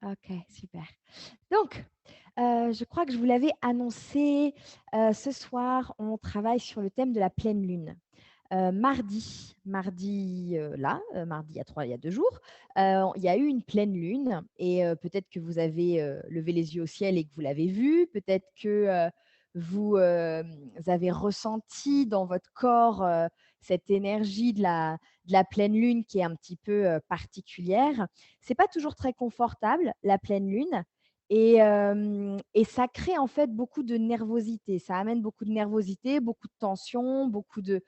OK, super. Donc, je crois que je vous l'avais annoncé, ce soir, on travaille sur le thème de la pleine lune. Mardi, mardi il y a 2 jours, il y a eu une pleine lune et peut-être que vous avez, levé les yeux au ciel et que vous l'avez vue. Peut-être que, vous avez ressenti dans votre corps, cette énergie de la pleine lune qui est un petit peu, particulière. C'est pas toujours très confortable, la pleine lune et ça crée en fait beaucoup de nervosité. Ça amène beaucoup de nervosité, beaucoup de tension, beaucoup de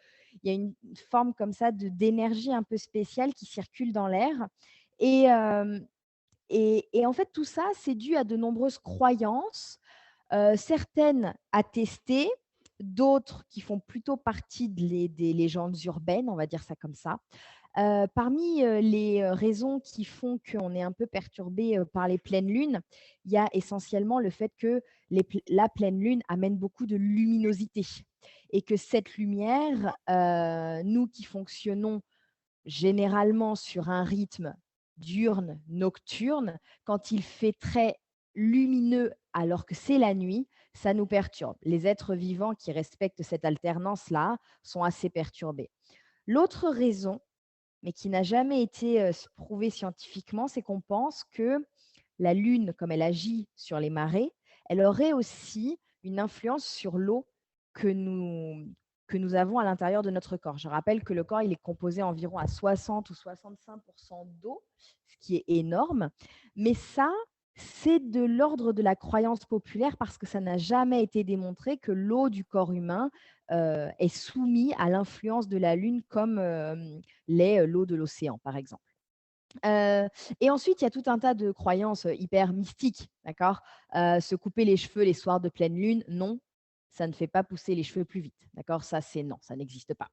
il y a une forme comme ça d'énergie un peu spéciale qui circule dans l'air et hem et en fait, tout ça, c'est dû à de nombreuses croyances, certaines attestées, d'autres qui font plutôt partie des légendes urbaines, on va dire ça comme ça. Parmi, les, raisons qui font qu'on est un peu perturbé, par les pleines lunes, il y a essentiellement le fait que la pleine lune amène beaucoup de luminosité et que cette lumière, nous qui fonctionnons généralement sur un rythme diurne-nocturne, quand il fait très lumineux alors que c'est la nuit, ça nous perturbe. Les êtres vivants qui respectent cette alternance-là sont assez perturbés. L'autre raison, mais qui n'a jamais été, prouvée scientifiquement, c'est qu'on pense que la Lune, comme elle agit sur les marées, elle aurait aussi une influence sur l'eau que nous avons à l'intérieur de notre corps. Je rappelle que le corps, il est composé environ à 60 ou 65 d'eau, ce qui est énorme. Mais ça, c'est de l'ordre de la croyance populaire parce que ça n'a jamais été démontré que l'eau du corps humain, est soumis à l'influence de la Lune comme, l'est, l'eau de l'océan, par exemple. Heu et ensuite, il y a tout un tas de croyances, hyper mystiques, d'accord? Se couper les cheveux les soirs de pleine lune, non, ça ne fait pas pousser les cheveux plus vite, d'accord? Ça, c'est non, ça n'existe pas.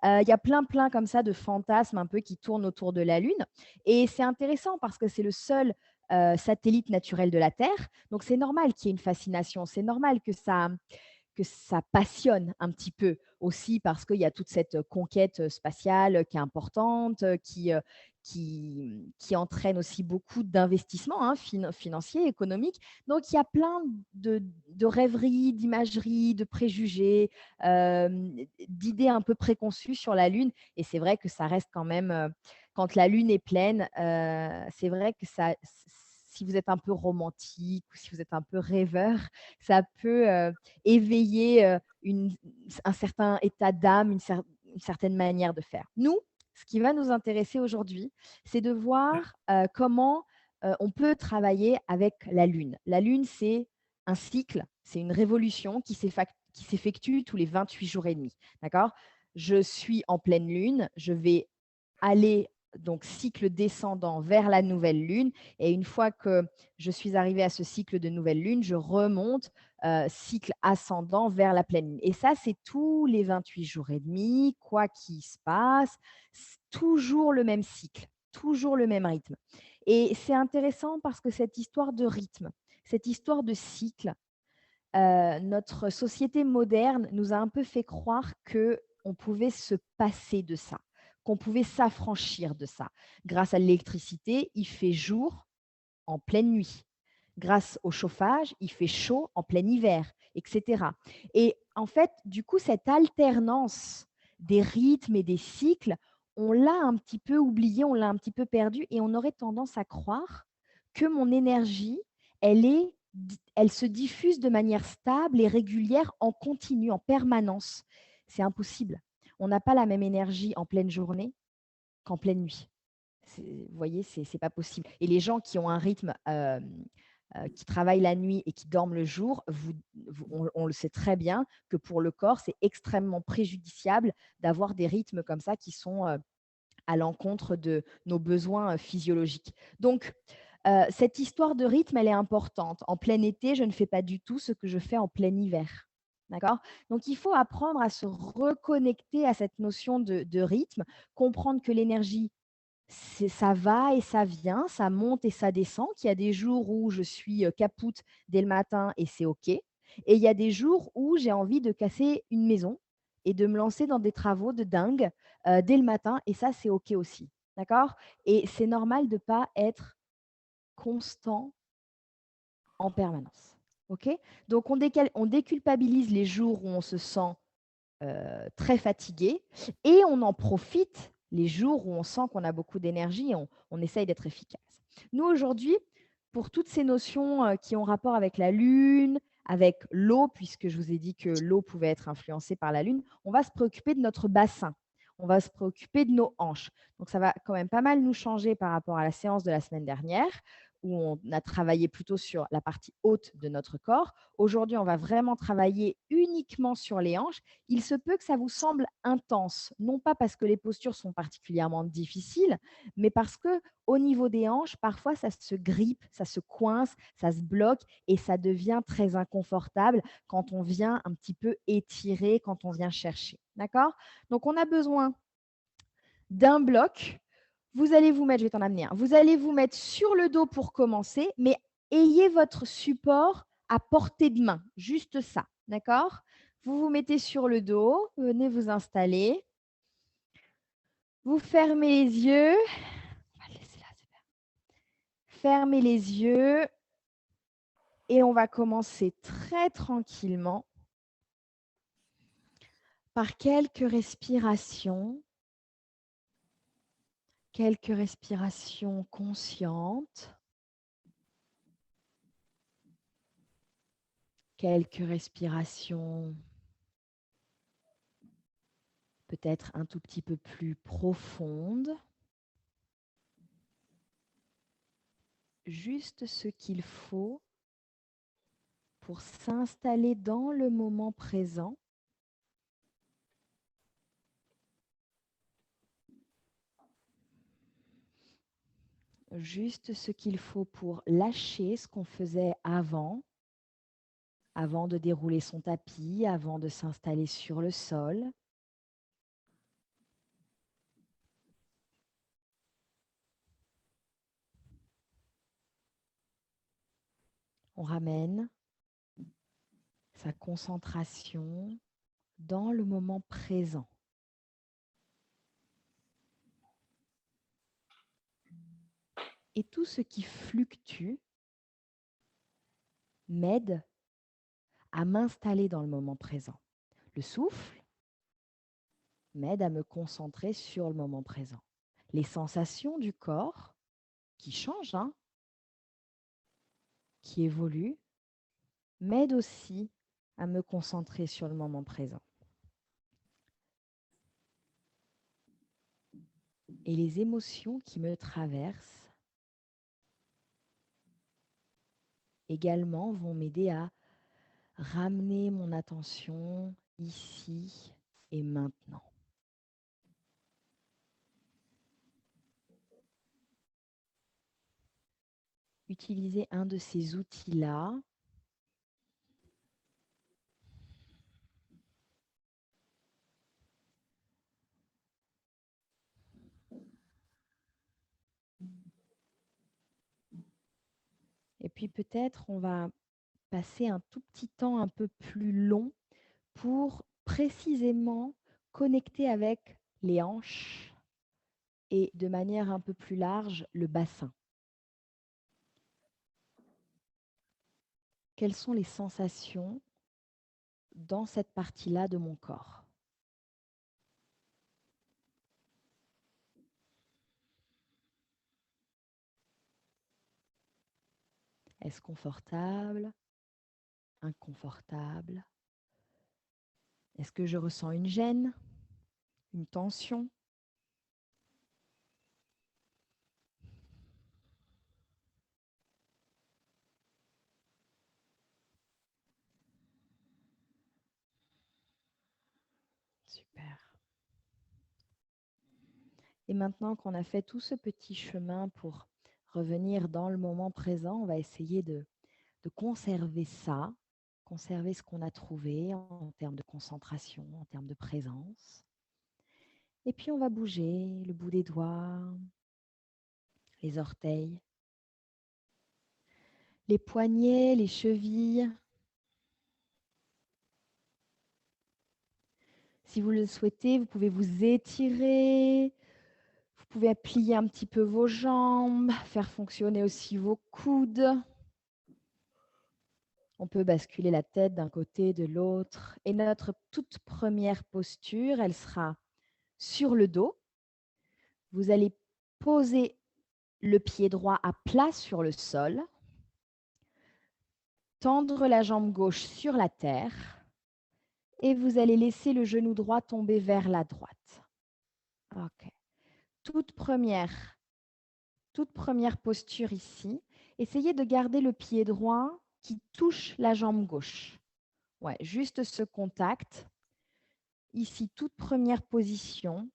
Il y a plein comme ça de fantasmes un peu qui tournent autour de la lune et c'est intéressant parce que c'est le seul, satellite naturel de la Terre, donc c'est normal qu'il y ait une fascination. C'est normal que ça passionne un petit peu aussi parce qu'il y a toute cette conquête spatiale qui est importante, qui entraîne aussi beaucoup d'investissements, hein, financiers, économiques. Donc il y a plein de rêveries, d'imageries, de préjugés, d'idées un peu préconçues sur la Lune et c'est vrai que ça reste quand même, quand la Lune est pleine, c'est vrai que ça si vous êtes un peu romantique ou si vous êtes un peu rêveur, ça peut, éveiller, un certain état d'âme, une certaine manière de faire. Nous, ce qui va nous intéresser aujourd'hui, c'est de voir, comment, on peut travailler avec la Lune. La Lune, c'est un cycle, c'est une révolution qui s'effectue tous les 28 jours et demi, d'accord? Je suis en pleine lune, je vais aller donc cycle descendant vers la nouvelle lune et une fois que je suis arrivée à ce cycle de nouvelle lune, je remonte, cycle ascendant vers la pleine lune et ça, c'est tous les 28 jours et demi, quoi qu'il se passe, toujours le même cycle, toujours le même rythme et c'est intéressant parce que cette histoire de rythme, cette histoire de cycle, notre société moderne nous a un peu fait croire que on pouvait se passer de ça, qu'on pouvait s'affranchir de ça. Grâce à l'électricité, il fait jour en pleine nuit. Grâce au chauffage, il fait chaud en plein hiver, et cetera et en fait, du coup, cette alternance des rythmes et des cycles, on l'a un petit peu oublié, on l'a un petit peu perdu et on aurait tendance à croire que mon énergie, elle se diffuse de manière stable et régulière en continu, en permanence. C'est impossible. On n'a pas la même énergie en pleine journée qu'en pleine nuit. Vous voyez, c'est pas possible et les gens qui ont un rythme, qui travaillent la nuit et qui dorment le jour, on le sait très bien que pour le corps, c'est extrêmement préjudiciable d'avoir des rythmes comme ça qui sont, à l'encontre de nos besoins, physiologiques. Donc, cette histoire de rythme, elle est importante. En plein été, je ne fais pas du tout ce que je fais en plein hiver. D'accord? Donc il faut apprendre à se reconnecter à cette notion de rythme, comprendre que l'énergie ça va et ça vient, ça monte et ça descend, qu'il y a des jours où je suis, capoute dès le matin et c'est OK et il y a des jours où j'ai envie de casser une maison et de me lancer dans des travaux de dingue, dès le matin et ça, c'est OK aussi. D'accord? Et c'est normal de ne pas être constant en permanence. OK? Donc, on déculpabilise les jours où on se sent très fatigué et on en profite les jours où on sent qu'on a beaucoup d'énergie et on essaye d'être efficace. Nous, aujourd'hui, pour toutes ces notions qui ont rapport avec la Lune, avec l'eau, puisque je vous ai dit que l'eau pouvait être influencée par la Lune, on va se préoccuper de notre bassin. On va se préoccuper de nos hanches. Donc, ça va quand même pas mal nous changer par rapport à la séance de la semaine dernière, où on a travaillé plutôt sur la partie haute de notre corps. Aujourd'hui, on va vraiment travailler uniquement sur les hanches. Il se peut que ça vous semble intense, non pas parce que les postures sont particulièrement difficiles, mais parce que au niveau des hanches, parfois ça se grippe, ça se coince, ça se bloque et ça devient très inconfortable quand on vient un petit peu étirer, quand on vient chercher. D'accord? Donc on a besoin d'un bloc. Vous allez vous mettre, je vais t'en amener un, vous allez vous mettre sur le dos pour commencer, mais ayez votre support à portée de main, juste ça. D'accord? Vous vous mettez sur le dos, venez vous installer. Vous fermez les yeux. On va le laisser là, c'est bien. Fermez les yeux et on va commencer très tranquillement par quelques respirations conscientes, quelques respirations peut-être un tout petit peu plus profondes. Juste ce qu'il faut pour s'installer dans le moment présent. Juste ce qu'il faut pour lâcher ce qu'on faisait avant de dérouler son tapis, avant de s'installer sur le sol. On ramène sa concentration dans le moment présent. Et tout ce qui fluctue m'aide à m'installer dans le moment présent. Le souffle m'aide à me concentrer sur le moment présent. Les sensations du corps qui changent, qui évoluent, m'aident aussi à me concentrer sur le moment présent. Et les émotions qui me traversent également vont m'aider à ramener mon attention ici et maintenant. Utilisez un de ces outils-là et puis peut-être on va passer un tout petit temps un peu plus long pour précisément connecter avec les hanches et de manière un peu plus large, le bassin. Quelles sont les sensations dans cette partie-là de mon corps? Est-ce confortable? Inconfortable? Est-ce que je ressens une gêne? Une tension? Super. Et maintenant qu'on a fait tout ce petit chemin pour revenir dans le moment présent, on va essayer de conserver ça, conserver ce qu'on a trouvé en termes de concentration, en termes de présence. Et puis on va bouger le bout des doigts, les orteils, les poignets, les chevilles. Si vous le souhaitez, vous pouvez vous étirer, vous pouvez plier un petit peu vos jambes, faire fonctionner aussi vos coudes. On peut basculer la tête d'un côté, de l'autre. Et notre toute première posture, elle sera sur le dos. Vous allez poser le pied droit à plat sur le sol, tendre la jambe gauche sur la terre et vous allez laisser le genou droit tomber vers la droite. OK. Toute première posture ici. Essayez de garder le pied droit qui touche la jambe gauche. Ouais, juste ce contact. Ici, toute première position.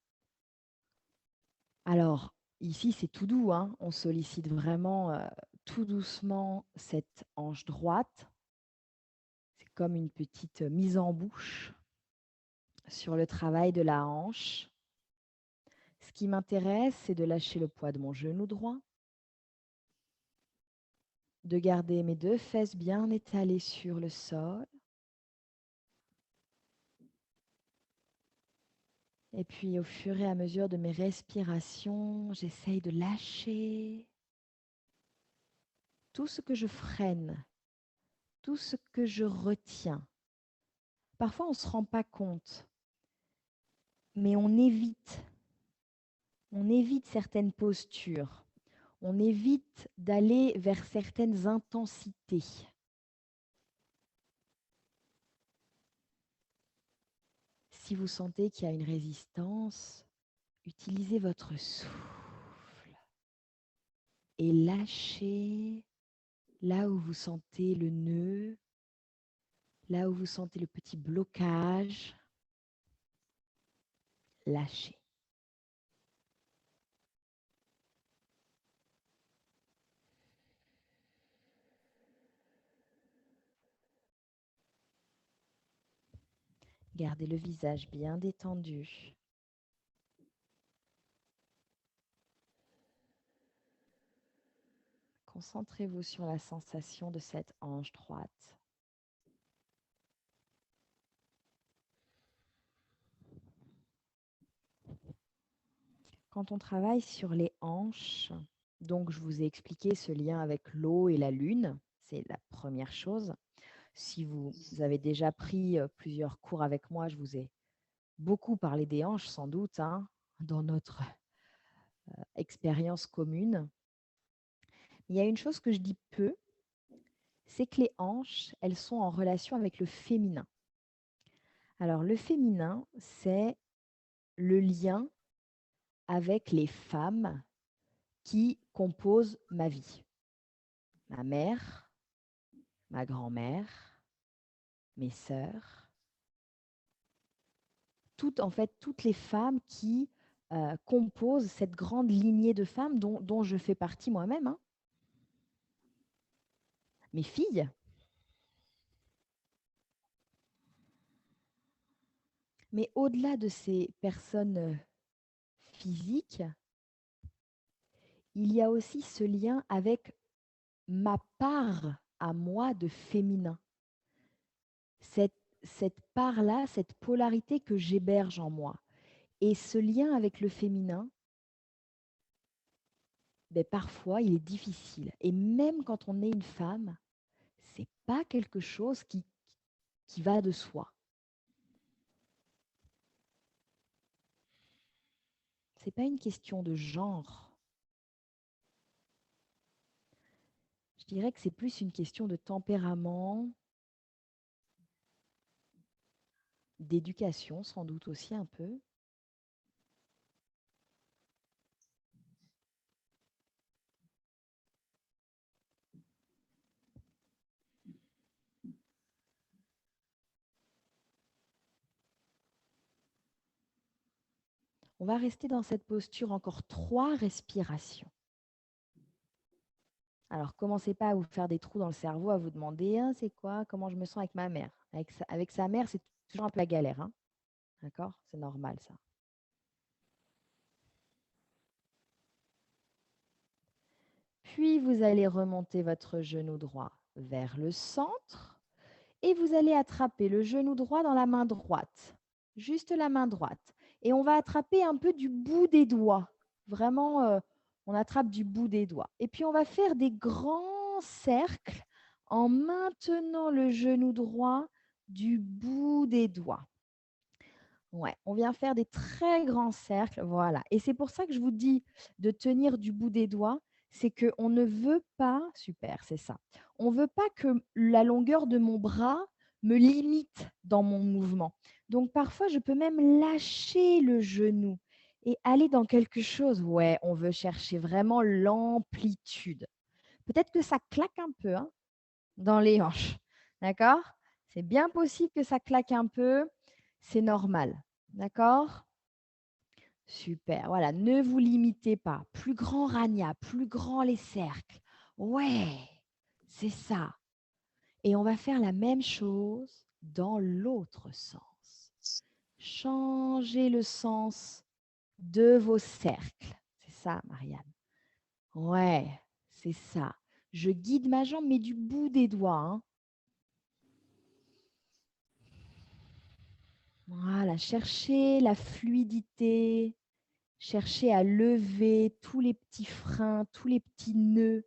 Alors, ici, c'est tout doux, hein. On sollicite vraiment tout doucement cette hanche droite. C'est comme une petite mise en bouche sur le travail de la hanche. Ce qui m'intéresse, c'est de lâcher le poids de mon genou droit, de garder mes 2 fesses bien étalées sur le sol. Et puis, au fur et à mesure de mes respirations, j'essaye de lâcher tout ce que je freine, tout ce que je retiens. Parfois, on ne se rend pas compte, mais on évite certaines postures. On évite d'aller vers certaines intensités. Si vous sentez qu'il y a une résistance, utilisez votre souffle et lâchez là où vous sentez le nœud, là où vous sentez le petit blocage. Lâchez. Gardez le visage bien détendu. Concentrez-vous sur la sensation de cette hanche droite. Quand on travaille sur les hanches, donc je vous ai expliqué ce lien avec l'eau et la lune, c'est la première chose. Si vous avez déjà pris plusieurs cours avec moi, je vous ai beaucoup parlé des hanches sans doute, hein, dans notre expérience commune. Il y a une chose que je dis peu, c'est que les hanches, elles sont en relation avec le féminin. Alors le féminin, c'est le lien avec les femmes qui composent ma vie. Ma mère, ma grand-mère, mes sœurs, toutes les femmes qui composent cette grande lignée de femmes dont je fais partie moi-même. Hein. Mes filles. Mais au-delà de ces personnes physiques, il y a aussi ce lien avec ma part à moi de féminin. Cette part-là, cette polarité que j'héberge en moi. Et ce lien avec le féminin, ben parfois, il est difficile. Et même quand on est une femme, c'est pas quelque chose qui va de soi. C'est pas une question de genre. Je dirais que c'est plus une question de tempérament, d'éducation sans doute aussi un peu. On va rester dans cette posture encore 3 respirations. Alors, commencez pas à vous faire des trous dans le cerveau, à vous demander hein, c'est quoi, comment je me sens avec ma mère. Avec sa mère, c'est toujours un peu la galère. Hein. D'accord? C'est normal ça. Puis, vous allez remonter votre genou droit vers le centre et vous allez attraper le genou droit dans la main droite. Juste la main droite. Et on va attraper un peu du bout des doigts. Vraiment, on attrape du bout des doigts. Et puis, on va faire des grands cercles en maintenant le genou droit du bout des doigts. Ouais, on vient faire des très grands cercles, voilà. Et c'est pour ça que je vous dis de tenir du bout des doigts, c'est qu'on ne veut pas, super, c'est ça. On ne veut pas que la longueur de mon bras me limite dans mon mouvement. Donc parfois, je peux même lâcher le genou et aller dans quelque chose. Ouais, on veut chercher vraiment l'amplitude. Peut-être que ça claque un peu hein, dans les hanches, d'accord? C'est bien possible que ça claque un peu, c'est normal. D'accord? Super. Voilà, ne vous limitez pas. Plus grand rania, plus grand les cercles. Ouais, c'est ça. Et on va faire la même chose dans l'autre sens. Changez le sens de vos cercles. C'est ça, Marianne. Ouais, c'est ça. Je guide ma jambe, mais du bout des doigts. Hein. Voilà, cherchez la fluidité, cherchez à lever tous les petits freins, tous les petits nœuds.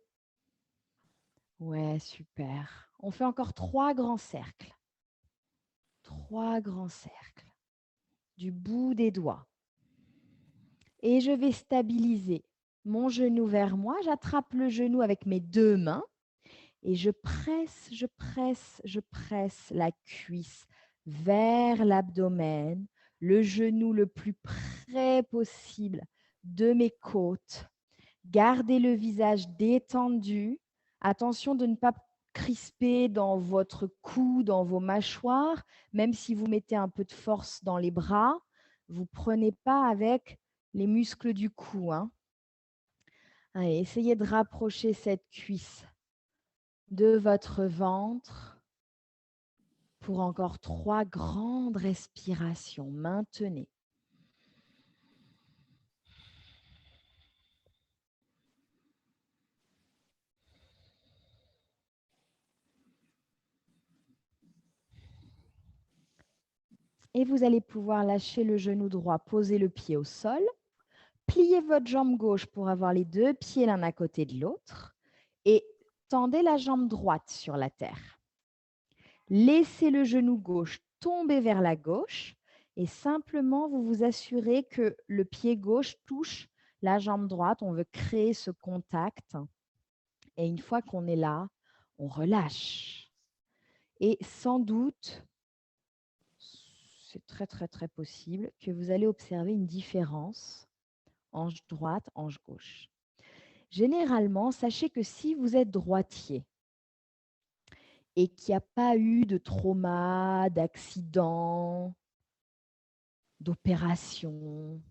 Ouais, super. On fait encore 3 grands cercles. 3 grands cercles. Du bout des doigts. Et je vais stabiliser mon genou vers moi. J'attrape le genou avec mes 2 mains et je presse, je presse, je presse la cuisse vers l'abdomen, le genou le plus près possible de mes côtes. Gardez le visage détendu. Attention de ne pas crisper dans votre cou, dans vos mâchoires. Même si vous mettez un peu de force dans les bras, vous ne prenez pas avec les muscles du cou. Hein. Allez, essayez de rapprocher cette cuisse de votre ventre pour encore 3 grandes respirations. Maintenez. Et vous allez pouvoir lâcher le genou droit, poser le pied au sol. Pliez votre jambe gauche pour avoir les 2 pieds l'un à côté de l'autre et tendez la jambe droite sur la terre. Laissez le genou gauche tomber vers la gauche et simplement vous vous assurez que le pied gauche touche la jambe droite. On veut créer ce contact et une fois qu'on est là, on relâche. Et sans doute, c'est très très très possible que vous allez observer une différence hanche droite, hanche gauche. Généralement, sachez que si vous êtes droitier et qu'il n'y a pas eu de trauma, d'accident, d'opération,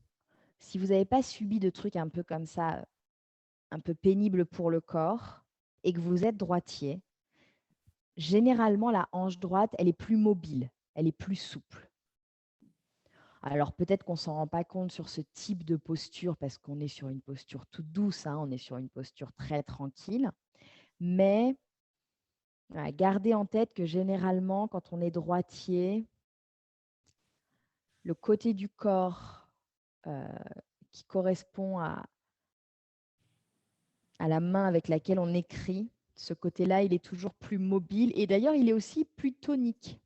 si vous n'avez pas subi de trucs un peu comme ça, un peu pénibles pour le corps, et que vous êtes droitier, généralement, la hanche droite, elle est plus mobile, elle est plus souple. Alors peut-être qu'on ne s'en rend pas compte sur ce type de posture parce qu'on est sur une posture toute douce, hein, on est sur une posture très tranquille, mais gardez en tête que généralement, quand on est droitier, le côté du corps qui correspond à la main avec laquelle on écrit, ce côté-là, il est toujours plus mobile et d'ailleurs, il est aussi plus tonique.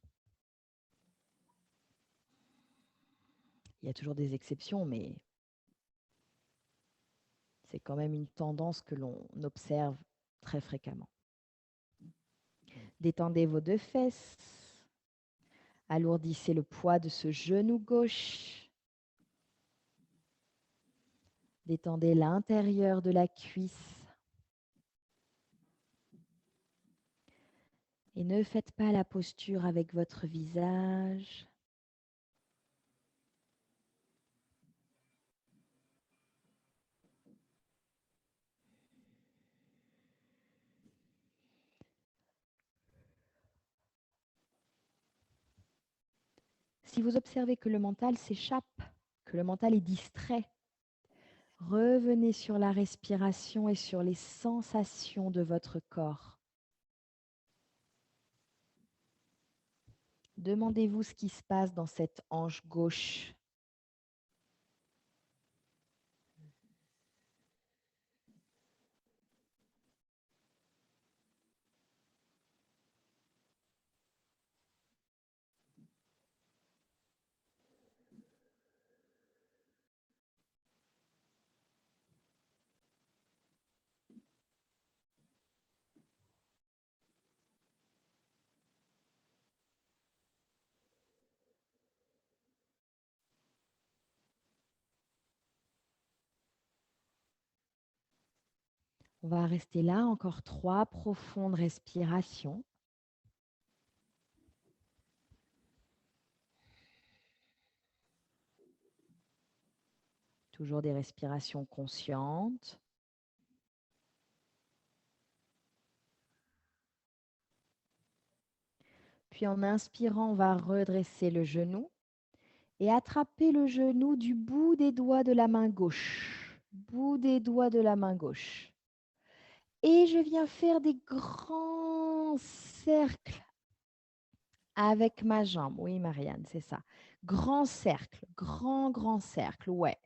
Il y a toujours des exceptions, mais c'est quand même une tendance que l'on observe très fréquemment. Détendez vos 2 fesses. Alourdissez le poids de ce genou gauche. Détendez l'intérieur de la cuisse. Et ne faites pas la posture avec votre visage. Si vous observez que le mental s'échappe, que le mental est distrait, revenez sur la respiration et sur les sensations de votre corps. Demandez-vous ce qui se passe dans cette hanche gauche. On va rester là, encore 3 profondes respirations. Toujours des respirations conscientes. Puis en inspirant, on va redresser le genou et attraper le genou du bout des doigts de la main gauche. Bout des doigts de la main gauche. Et je viens faire des grands cercles avec ma jambe. Oui, Marianne, c'est ça. Grand cercle, grand cercle. Ouais,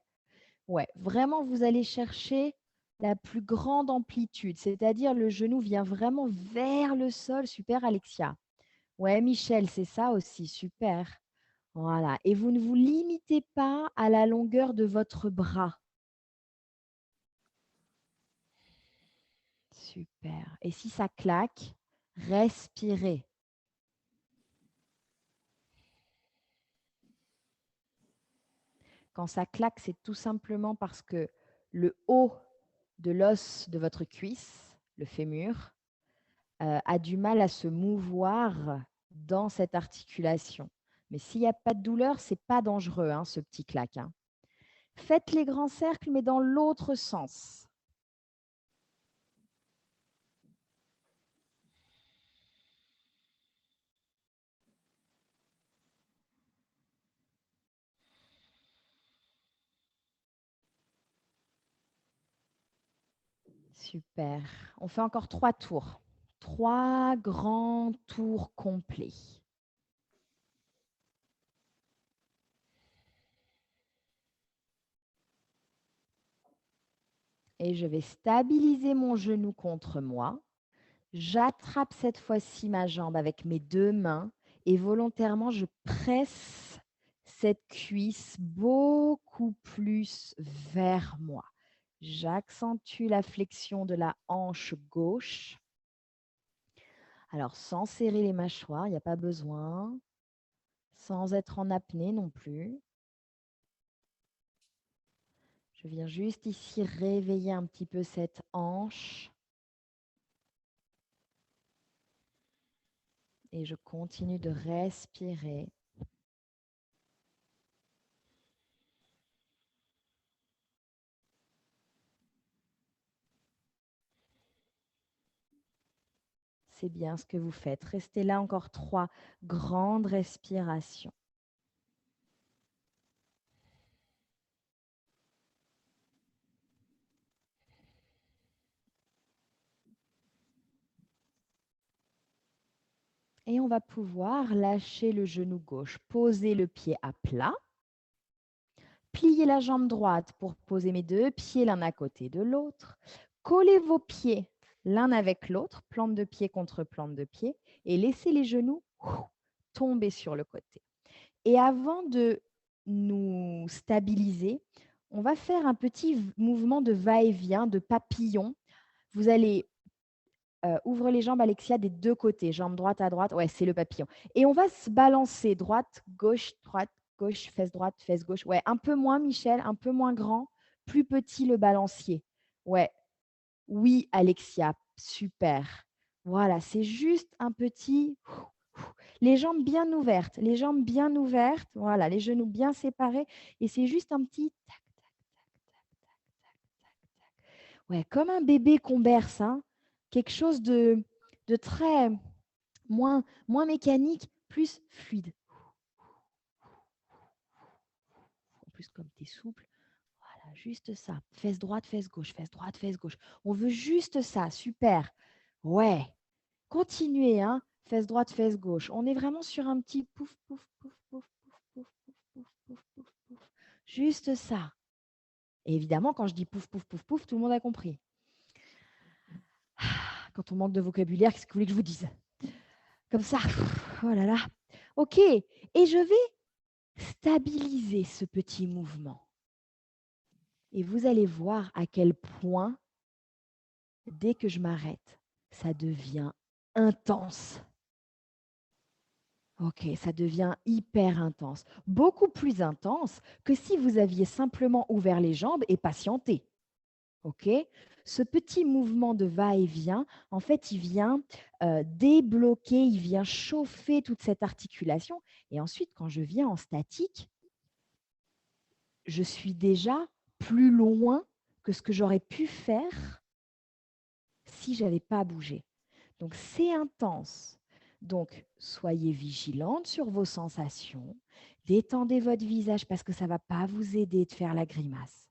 ouais. Vraiment, vous allez chercher la plus grande amplitude, c'est-à-dire le genou vient vraiment vers le sol. Super, Alexia. Ouais, Michel, c'est ça aussi. Super. Voilà. Et vous ne vous limitez pas à la longueur de votre bras. Super. Et si ça claque, respirez. Quand ça claque, c'est tout simplement parce que le haut de l'os de votre cuisse, le fémur, a du mal à se mouvoir dans cette articulation. Mais s'il n'y a pas de douleur, ce n'est pas dangereux, hein, ce petit claque. Hein. Faites les grands cercles, mais dans l'autre sens. Super. On fait encore 3 tours. 3 grands tours complets. Et je vais stabiliser mon genou contre moi. J'attrape cette fois-ci ma jambe avec mes 2 mains et volontairement, je presse cette cuisse beaucoup plus vers moi. J'accentue la flexion de la hanche gauche. Alors, sans serrer les mâchoires, il n'y a pas besoin. Sans être en apnée non plus. Je viens juste ici réveiller un petit peu cette hanche. Et je continue de respirer. C'est bien ce que vous faites. Restez là encore 3 grandes respirations. Et on va pouvoir lâcher le genou gauche, poser le pied à plat, plier la jambe droite pour poser mes 2 pieds l'un à côté de l'autre, collez vos pieds l'un avec l'autre, plante de pied contre plante de pied, et laissez les genoux tomber sur le côté. Et avant de nous stabiliser, on va faire un petit mouvement de va-et-vient, de papillon. Vous allez ouvre les jambes, Alexia, des 2 côtés, jambe droite à droite. Ouais, c'est le papillon. Et on va se balancer droite, gauche, fesse gauche. Ouais, un peu moins, Michel, un peu moins grand, plus petit le balancier. Ouais, oui, Alexia, super. Voilà, c'est juste un petit. Les jambes bien ouvertes, les jambes bien ouvertes. Voilà, les genoux bien séparés. Et c'est juste un petit tac, tac, tac, tac, tac, tac, tac. Ouais, comme un bébé qu'on berce, hein. Quelque chose de très moins mécanique, plus fluide. En plus, comme tu es souple, voilà, juste ça. Fesse droite, fesse gauche, fesse droite, fesse gauche. On veut juste ça, super. Ouais, continuez, hein. Fesse droite, fesse gauche. On est vraiment sur un petit pouf, pouf, pouf, pouf, pouf, pouf, pouf, pouf, pouf, pouf, pouf. Juste ça. Et évidemment, quand je dis pouf, pouf, pouf, pouf, tout le monde a compris. Quand on manque de vocabulaire, qu'est-ce que vous voulez que je vous dise? Comme ça. Oh là là. OK. Et je vais stabiliser ce petit mouvement. Et vous allez voir à quel point, dès que je m'arrête, ça devient intense. OK, ça devient hyper intense. Beaucoup plus intense que si vous aviez simplement ouvert les jambes et patienté. OK? ce petit mouvement de va-et-vient, en fait, il vient débloquer, il vient chauffer toute cette articulation. Et ensuite, quand je viens en statique, je suis déjà plus loin que ce que j'aurais pu faire si je n'avais pas bougé. Donc, c'est intense. Donc, soyez vigilante sur vos sensations. Détendez votre visage parce que ça ne va pas vous aider de faire la grimace.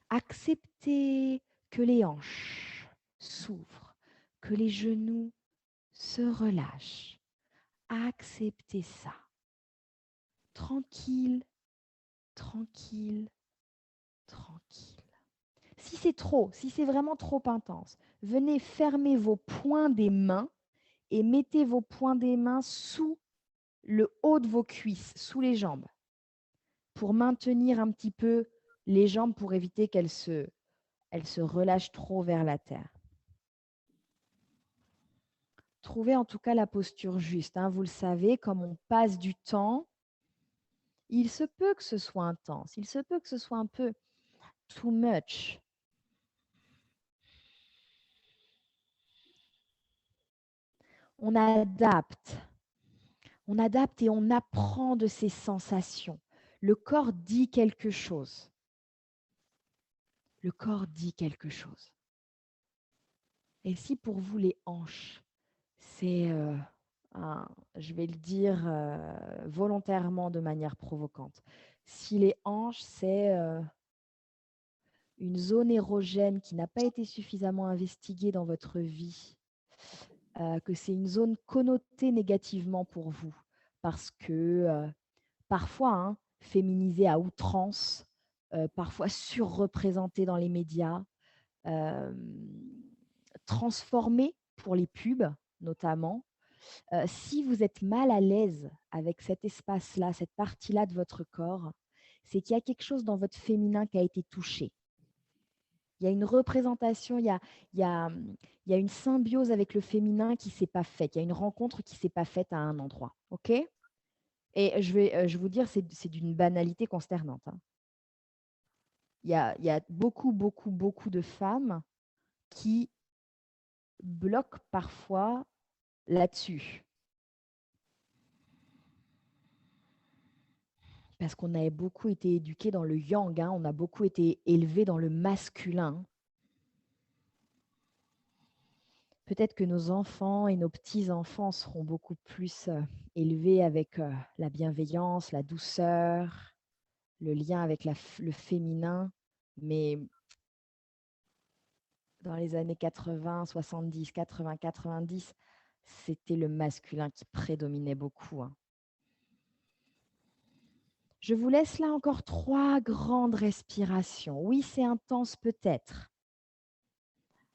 Acceptez que les hanches s'ouvrent, que les genoux se relâchent. Acceptez ça. Tranquille, tranquille, tranquille. Si c'est trop, si c'est vraiment trop intense, venez fermer vos poings des mains et mettez vos poings des mains sous le haut de vos cuisses, sous les jambes, pour maintenir un petit peu les jambes pour éviter qu'elles se relâchent trop vers la terre. Trouvez en tout cas la posture juste. Vous le savez, comme on passe du temps, il se peut que ce soit intense, il se peut que ce soit un peu too much. On adapte et on apprend de ces sensations. Le corps dit quelque chose. Le corps dit quelque chose. Et si pour vous les hanches, c'est, je vais le dire volontairement de manière provocante, si les hanches, c'est une zone érogène qui n'a pas été suffisamment investiguée dans votre vie, que c'est une zone connotée négativement pour vous, parce que parfois féminisée à outrance, parfois surreprésentée dans les médias, transformée pour les pubs notamment. Si vous êtes mal à l'aise avec cet espace-là, cette partie-là de votre corps, c'est qu'il y a quelque chose dans votre féminin qui a été touché. Il y a une représentation, il y a une symbiose avec le féminin qui ne s'est pas faite. Il y a une rencontre qui ne s'est pas faite à un endroit. OK? Et je vais vous dire, c'est d'une banalité consternante. Il y a beaucoup, beaucoup, beaucoup de femmes qui bloquent parfois là-dessus. Parce qu'on a beaucoup été éduqués dans le yang, on a beaucoup été élevés dans le masculin. Peut-être que nos enfants et nos petits-enfants seront beaucoup plus élevés avec la bienveillance, la douceur, le lien avec le féminin. Mais dans les années 80, 70, 80, 90, c'était le masculin qui prédominait beaucoup. Je vous laisse là encore 3 grandes respirations. Oui, c'est intense peut-être.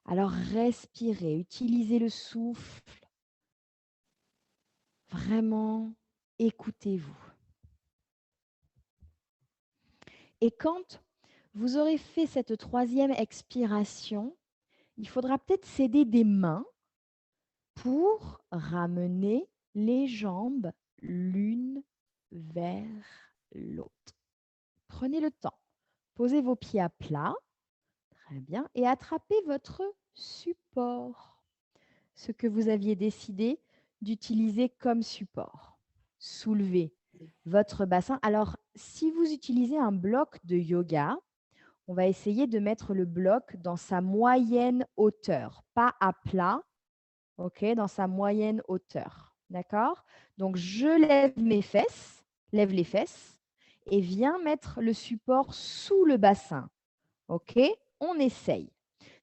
Alors respirez, utilisez le souffle. Vraiment, écoutez-vous. Et quand vous aurez fait cette 3e expiration, il faudra peut-être s'aider des mains pour ramener les jambes l'une vers l'autre. Prenez le temps. Posez vos pieds à plat. Très bien. Et attrapez votre support. Ce que vous aviez décidé d'utiliser comme support. Soulevez votre bassin. Alors, si vous utilisez un bloc de yoga, on va essayer de mettre le bloc dans sa moyenne hauteur, pas à plat, ok, dans sa moyenne hauteur. D'accord? Donc, je lève mes fesses, lève les fesses et viens mettre le support sous le bassin. Ok? On essaye.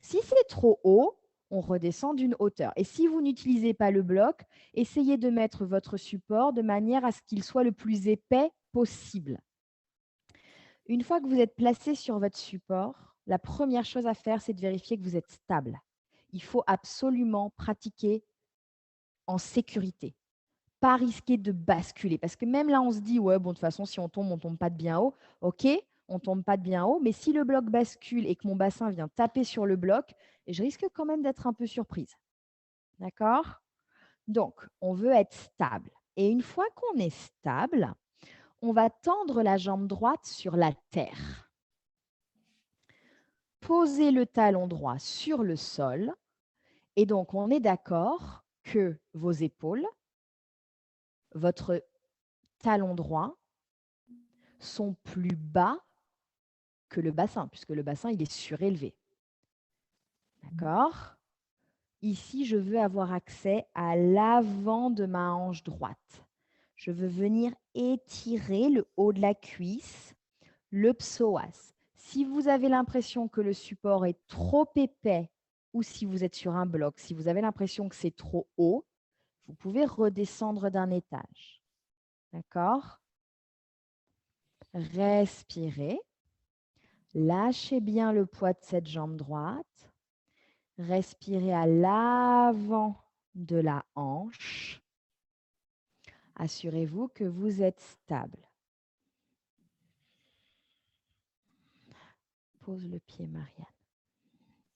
Si c'est trop haut, on redescend d'une hauteur. Et si vous n'utilisez pas le bloc, essayez de mettre votre support de manière à ce qu'il soit le plus épais possible. Une fois que vous êtes placé sur votre support, la première chose à faire, c'est de vérifier que vous êtes stable. Il faut absolument pratiquer en sécurité. Pas risquer de basculer. Parce que même là, on se dit, ouais, bon, de toute façon, si on ne tombe pas de bien haut. OK, on ne tombe pas de bien haut. Mais si le bloc bascule et que mon bassin vient taper sur le bloc, je risque quand même d'être un peu surprise. D'accord? Donc, on veut être stable. Et une fois qu'on est stable, on va tendre la jambe droite sur la terre. Posez le talon droit sur le sol. Et donc, on est d'accord que vos épaules, votre talon droit, sont plus bas que le bassin, puisque le bassin, il est surélevé. D'accord? Ici, je veux avoir accès à l'avant de ma hanche droite. Je veux venir étirer le haut de la cuisse, le psoas. Si vous avez l'impression que le support est trop épais ou si vous êtes sur un bloc, si vous avez l'impression que c'est trop haut, vous pouvez redescendre d'un étage. D'accord? Respirez. Lâchez bien le poids de cette jambe droite. Respirez à l'avant de la hanche. Assurez-vous que vous êtes stable. Pose le pied, Marianne.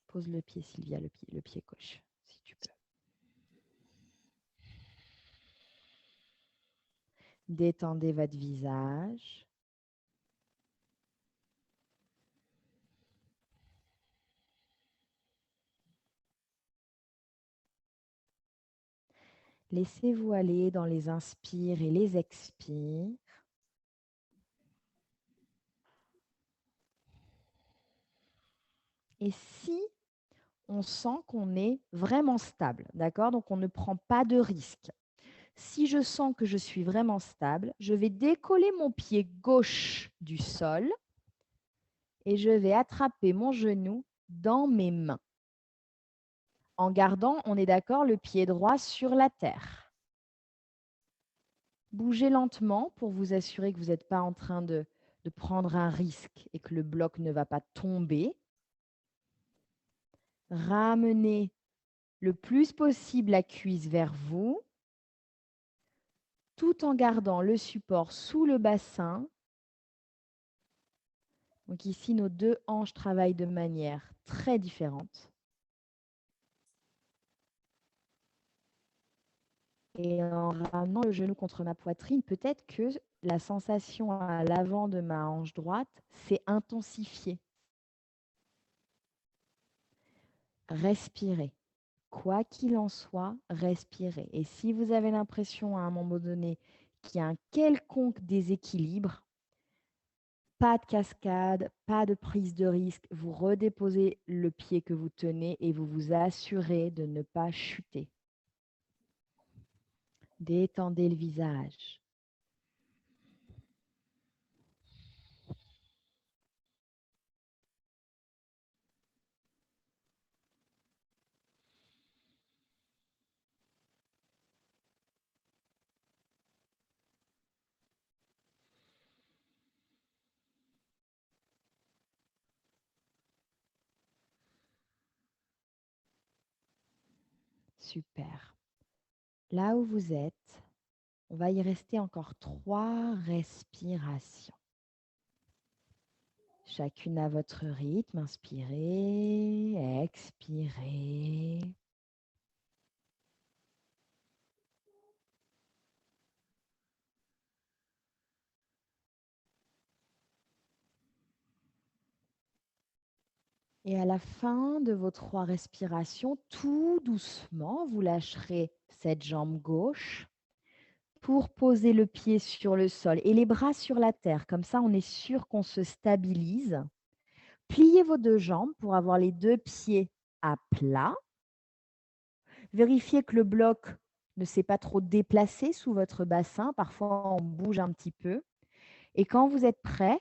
Pose le pied, Sylvia, le pied gauche, si tu peux. Détendez votre visage. Laissez-vous aller dans les inspires et les expires. Et si on sent qu'on est vraiment stable, d'accord? Donc, on ne prend pas de risque. Si je sens que je suis vraiment stable, je vais décoller mon pied gauche du sol et je vais attraper mon genou dans mes mains. En gardant, on est d'accord, le pied droit sur la terre. Bougez lentement pour vous assurer que vous n'êtes pas en train de prendre un risque et que le bloc ne va pas tomber. Ramenez le plus possible la cuisse vers vous, tout en gardant le support sous le bassin. Donc ici, nos deux hanches travaillent de manière très différente. Et en ramenant le genou contre ma poitrine, peut-être que la sensation à l'avant de ma hanche droite s'est intensifiée. Respirez. Quoi qu'il en soit, respirez. Et si vous avez l'impression à un moment donné qu'il y a un quelconque déséquilibre, pas de cascade, pas de prise de risque, vous redéposez le pied que vous tenez et vous vous assurez de ne pas chuter. Détendez le visage. Super. Là où vous êtes, on va y rester encore 3 respirations. Chacune à votre rythme. Inspirez, expirez. Et à la fin de vos 3 respirations, tout doucement, vous lâcherez cette jambe gauche pour poser le pied sur le sol et les bras sur la terre. Comme ça, on est sûr qu'on se stabilise. Pliez vos 2 jambes pour avoir les 2 pieds à plat. Vérifiez que le bloc ne s'est pas trop déplacé sous votre bassin. Parfois, on bouge un petit peu. Et quand vous êtes prêt,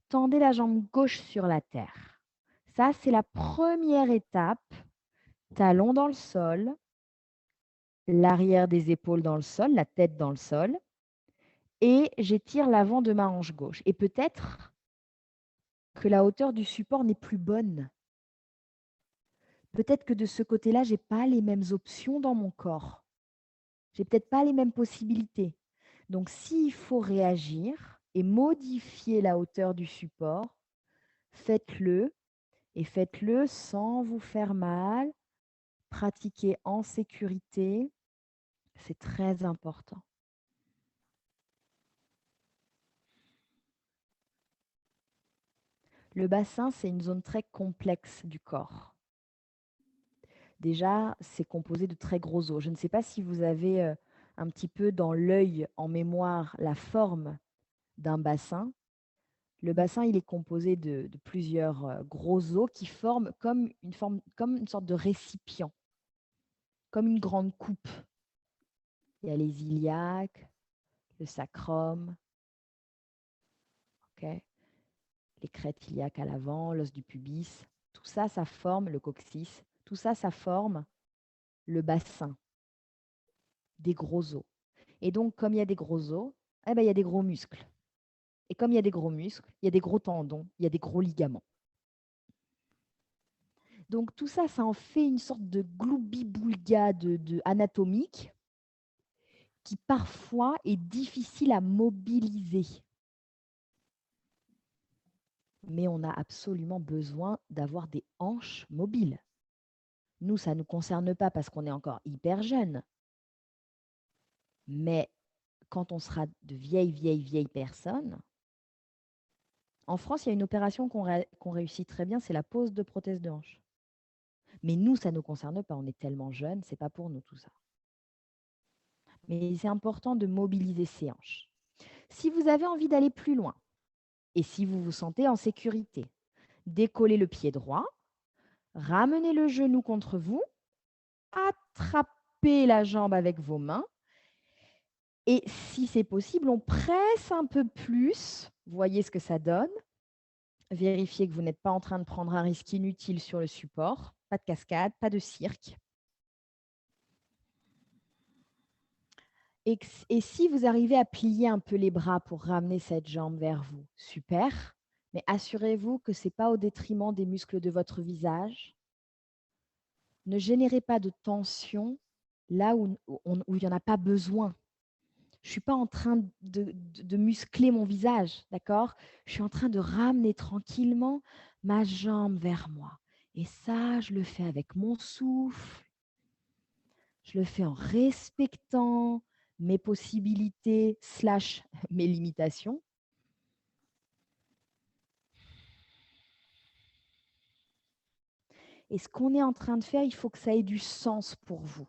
tendez la jambe gauche sur la terre. Ça, c'est la première étape. Talon dans le sol, l'arrière des épaules dans le sol, la tête dans le sol. Et j'étire l'avant de ma hanche gauche. Et peut-être que la hauteur du support n'est plus bonne. Peut-être que de ce côté-là, je n'ai pas les mêmes options dans mon corps. Je n'ai peut-être pas les mêmes possibilités. Donc, s'il faut réagir et modifier la hauteur du support, faites-le et faites-le sans vous faire mal. Pratiquez en sécurité. C'est très important. Le bassin, c'est une zone très complexe du corps. Déjà, c'est composé de très gros os. Je ne sais pas si vous avez un petit peu dans l'œil en mémoire la forme d'un bassin. Le bassin, il est composé de plusieurs gros os qui forment comme une sorte de récipient, comme une grande coupe. Il y a les iliaques, le sacrum, ok, les crêtes iliaques à l'avant, l'os du pubis. Tout ça, ça forme le coccyx. Tout ça, ça forme le bassin, des gros os. Et donc, comme il y a des gros os, eh ben, il y a des gros muscles. Et comme il y a des gros muscles, il y a des gros tendons, il y a des gros ligaments. Donc tout ça, ça en fait une sorte de gloubi-boulga anatomique qui parfois est difficile à mobiliser. Mais on a absolument besoin d'avoir des hanches mobiles. Nous, ça ne nous concerne pas parce qu'on est encore hyper jeune. Mais quand on sera de vieilles personnes, en France, il y a une opération qu'on réussit très bien, c'est la pose de prothèse de hanche. Mais nous, ça ne nous concerne pas. On est tellement jeunes, c'est pas pour nous tout ça. Mais c'est important de mobiliser ses hanches. Si vous avez envie d'aller plus loin et si vous vous sentez en sécurité, décollez le pied droit, ramenez le genou contre vous, attrapez la jambe avec vos mains et si c'est possible, on presse un peu plus. Voyez ce que ça donne. Vérifiez que vous n'êtes pas en train de prendre un risque inutile sur le support. Pas de cascade, pas de cirque. Et si vous arrivez à plier un peu les bras pour ramener cette jambe vers vous, super. Mais assurez-vous que ce n'est pas au détriment des muscles de votre visage. Ne générez pas de tension là où il n'y en a pas besoin. Je ne suis pas en train de muscler mon visage, d'accord? Je suis en train de ramener tranquillement ma jambe vers moi. Et ça, je le fais avec mon souffle. Je le fais en respectant mes possibilités / mes limitations. Et ce qu'on est en train de faire, il faut que ça ait du sens pour vous.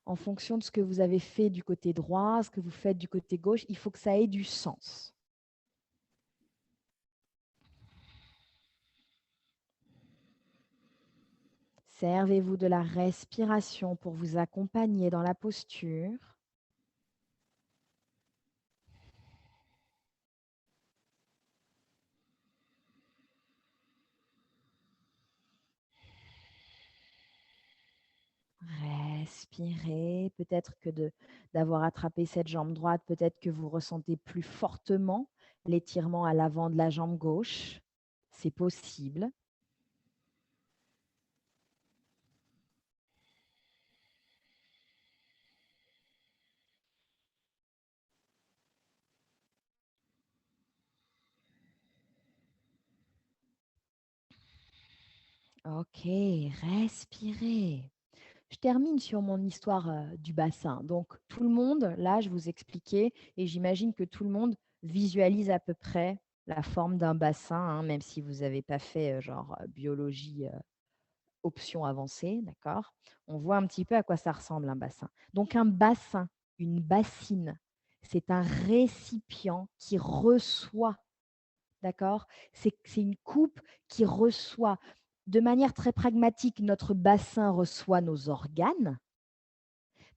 En fonction de ce que vous avez fait du côté droit, ce que vous faites du côté gauche, il faut que ça ait du sens. Servez-vous de la respiration pour vous accompagner dans la posture. Respirez. Peut-être que d'avoir attrapé cette jambe droite, peut-être que vous ressentez plus fortement l'étirement à l'avant de la jambe gauche. C'est possible. Ok, respirez. Je termine sur mon histoire du bassin. Donc, tout le monde, là, je vous expliquais, et j'imagine que tout le monde visualise à peu près la forme d'un bassin, hein, même si vous n'avez pas fait biologie option avancée, d'accord? On voit un petit peu à quoi ça ressemble un bassin. Donc, un bassin, une bassine, c'est un récipient qui reçoit, d'accord? C'est une coupe qui reçoit. De manière très pragmatique, notre bassin reçoit nos organes,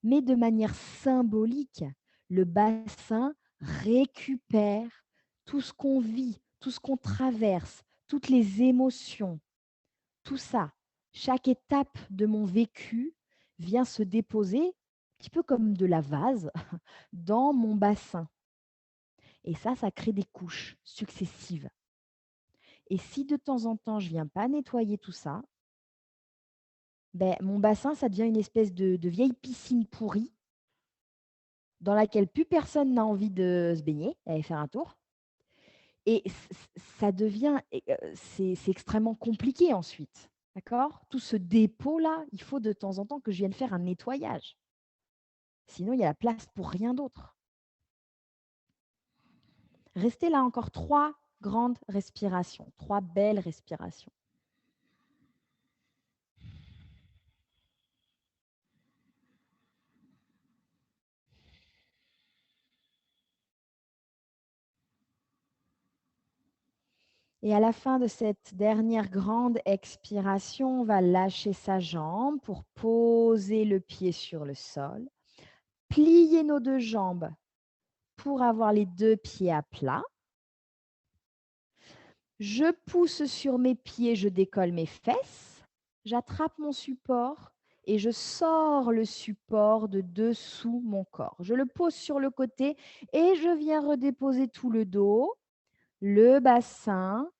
mais de manière symbolique, le bassin récupère tout ce qu'on vit, tout ce qu'on traverse, toutes les émotions, tout ça. Chaque étape de mon vécu vient se déposer, un petit peu comme de la vase, dans mon bassin. Et ça crée des couches successives. Et si de temps en temps, je ne viens pas nettoyer tout ça, ben, mon bassin, ça devient une espèce de vieille piscine pourrie dans laquelle plus personne n'a envie de se baigner, d'aller faire un tour. Et ça devient, c'est extrêmement compliqué ensuite. D'accord? Tout ce dépôt-là, il faut de temps en temps que je vienne faire un nettoyage. Sinon, il y a la place pour rien d'autre. Restez là encore 3 grandes respirations, 3 belles respirations. Et à la fin de cette dernière grande expiration, on va lâcher sa jambe pour poser le pied sur le sol. Plier nos 2 jambes pour avoir les 2 pieds à plat. Je pousse sur mes pieds, je décolle mes fesses. J'attrape mon support et je sors le support de dessous mon corps. Je le pose sur le côté et je viens redéposer tout le dos, le bassin,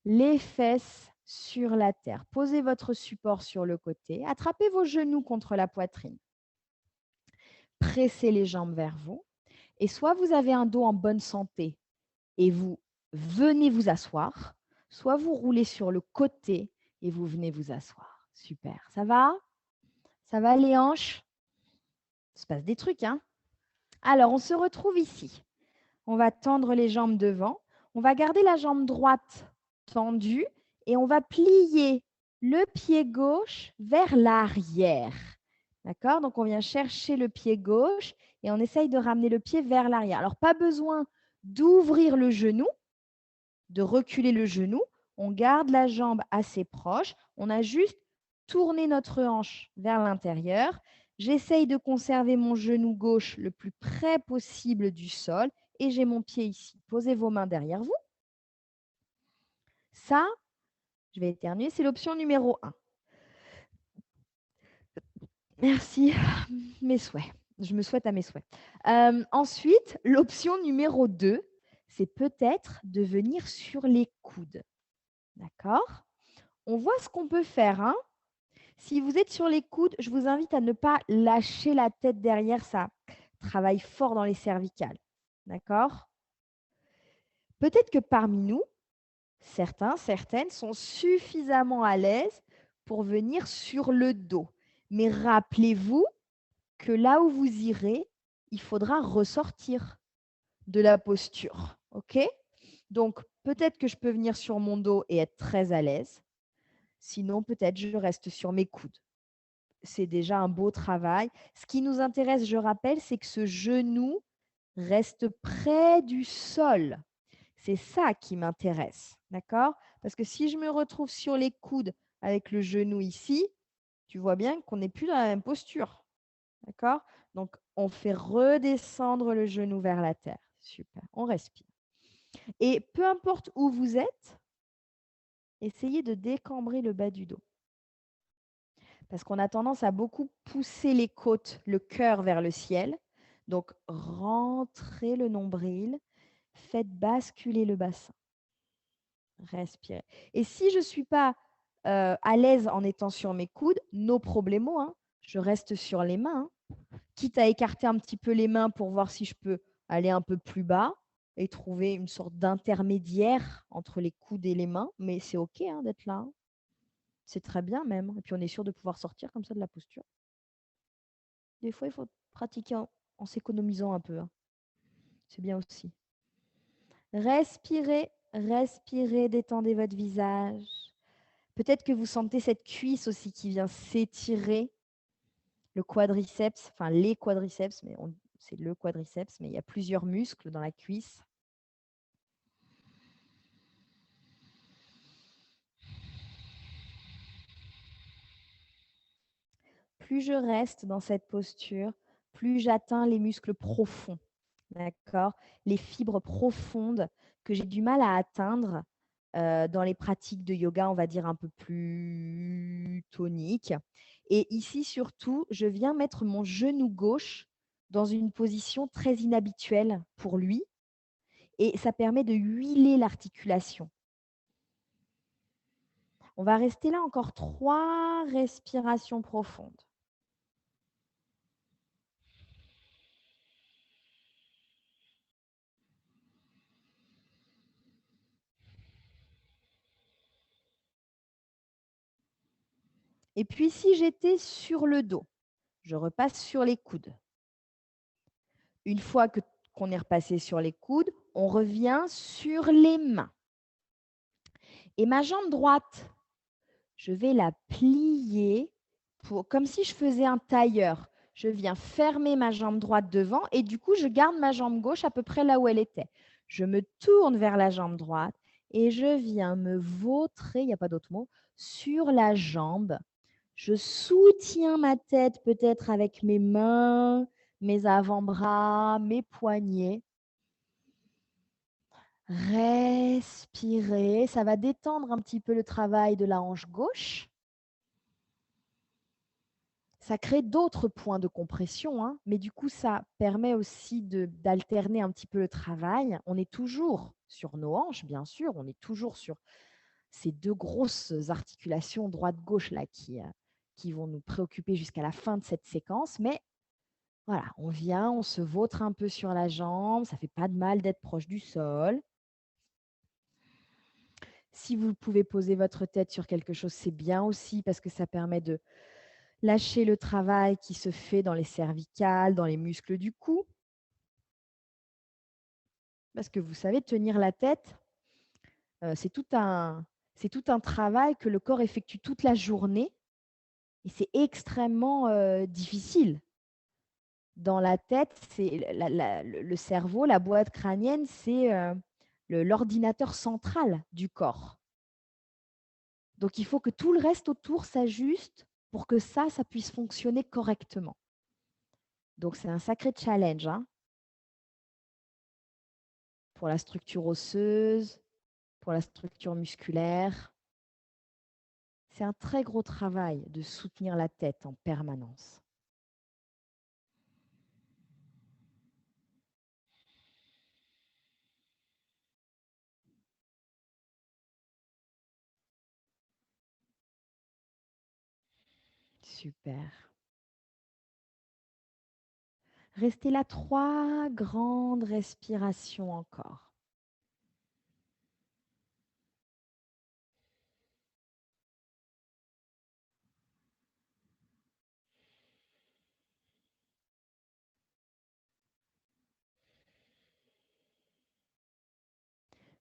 les fesses sur la terre. Posez votre support sur le côté. Attrapez vos genoux contre la poitrine. Pressez les jambes vers vous. Et soit vous avez un dos en bonne santé et vous venez vous asseoir, soit vous roulez sur le côté et vous venez vous asseoir. Super. Ça va? Ça va les hanches? Il se passe des trucs, hein? Alors, on se retrouve ici. On va tendre les jambes devant. On va garder la jambe droite tendue et on va plier le pied gauche vers l'arrière. D'accord? Donc, on vient chercher le pied gauche et on essaye de ramener le pied vers l'arrière. Alors, pas besoin d'ouvrir le genou, de reculer le genou. On garde la jambe assez proche. On a juste tourné notre hanche vers l'intérieur. J'essaye de conserver mon genou gauche le plus près possible du sol et j'ai mon pied ici. Posez vos mains derrière vous. Ça, je vais éternuer, c'est l'option numéro 1. Merci, mes souhaits. Je me souhaite à mes souhaits. Ensuite, l'option numéro 2, c'est peut-être de venir sur les coudes. D'accord? On voit ce qu'on peut faire. Hein. Si vous êtes sur les coudes, je vous invite à ne pas lâcher la tête derrière. Ça travaille fort dans les cervicales. D'accord? Peut-être que parmi nous, certains, certaines sont suffisamment à l'aise pour venir sur le dos. Mais rappelez-vous que là où vous irez, il faudra ressortir de la posture. OK? Donc, peut-être que je peux venir sur mon dos et être très à l'aise. Sinon, peut-être je reste sur mes coudes. C'est déjà un beau travail. Ce qui nous intéresse, je rappelle, c'est que ce genou reste près du sol. C'est ça qui m'intéresse, d'accord? Parce que si je me retrouve sur les coudes avec le genou ici, tu vois bien qu'on n'est plus dans la même posture, d'accord? Donc, on fait redescendre le genou vers la terre. Super, on respire. Et peu importe où vous êtes, essayez de décambrer le bas du dos. Parce qu'on a tendance à beaucoup pousser les côtes, le cœur vers le ciel. Donc, rentrez le nombril, faites basculer le bassin. Respirez. Et si je ne suis pas à l'aise en étant sur mes coudes, no problemo, hein, je reste sur les mains. Hein. Quitte à écarter un petit peu les mains pour voir si je peux aller un peu plus bas et trouver une sorte d'intermédiaire entre les coudes et les mains. Mais c'est OK hein, d'être là. Hein. C'est très bien même. Et puis, on est sûr de pouvoir sortir comme ça de la posture. Des fois, il faut pratiquer en s'économisant un peu. Hein. C'est bien aussi. Respirez, respirez, détendez votre visage. Peut-être que vous sentez cette cuisse aussi qui vient s'étirer. Le quadriceps, enfin les quadriceps, mais c'est le quadriceps, mais il y a plusieurs muscles dans la cuisse. Plus je reste dans cette posture, plus j'atteins les muscles profonds, d'accord? Les fibres profondes que j'ai du mal à atteindre dans les pratiques de yoga, on va dire un peu plus toniques. Et ici, surtout, je viens mettre mon genou gauche dans une position très inhabituelle pour lui et ça permet de huiler l'articulation. On va rester là encore 3 respirations profondes. Et puis, si j'étais sur le dos, je repasse sur les coudes. Une fois qu'on est repassé sur les coudes, on revient sur les mains. Et ma jambe droite, je vais la plier comme si je faisais un tailleur. Je viens fermer ma jambe droite devant et du coup, je garde ma jambe gauche à peu près là où elle était. Je me tourne vers la jambe droite et je viens me vautrer, il n'y a pas d'autre mot, sur la jambe. Je soutiens ma tête peut-être avec mes mains, mes avant-bras, mes poignets. Respirez, ça va détendre un petit peu le travail de la hanche gauche. Ça crée d'autres points de compression, hein, mais du coup, ça permet aussi d'alterner un petit peu le travail. On est toujours sur nos hanches, bien sûr, on est toujours sur ces deux grosses articulations droite-gauche là qui vont nous préoccuper jusqu'à la fin de cette séquence, mais voilà, on vient, on se vautre un peu sur la jambe, ça fait pas de mal d'être proche du sol. Si vous pouvez poser votre tête sur quelque chose, c'est bien aussi parce que ça permet de lâcher le travail qui se fait dans les cervicales, dans les muscles du cou. Parce que vous savez, tenir la tête, c'est tout un travail que le corps effectue toute la journée et c'est extrêmement difficile. Dans la tête, c'est le cerveau, la boîte crânienne, c'est l'ordinateur central du corps. Donc, il faut que tout le reste autour s'ajuste pour que ça puisse fonctionner correctement. Donc, c'est un sacré challenge hein, pour la structure osseuse, pour la structure musculaire. C'est un très gros travail de soutenir la tête en permanence. Super. Restez là 3 grandes respirations encore.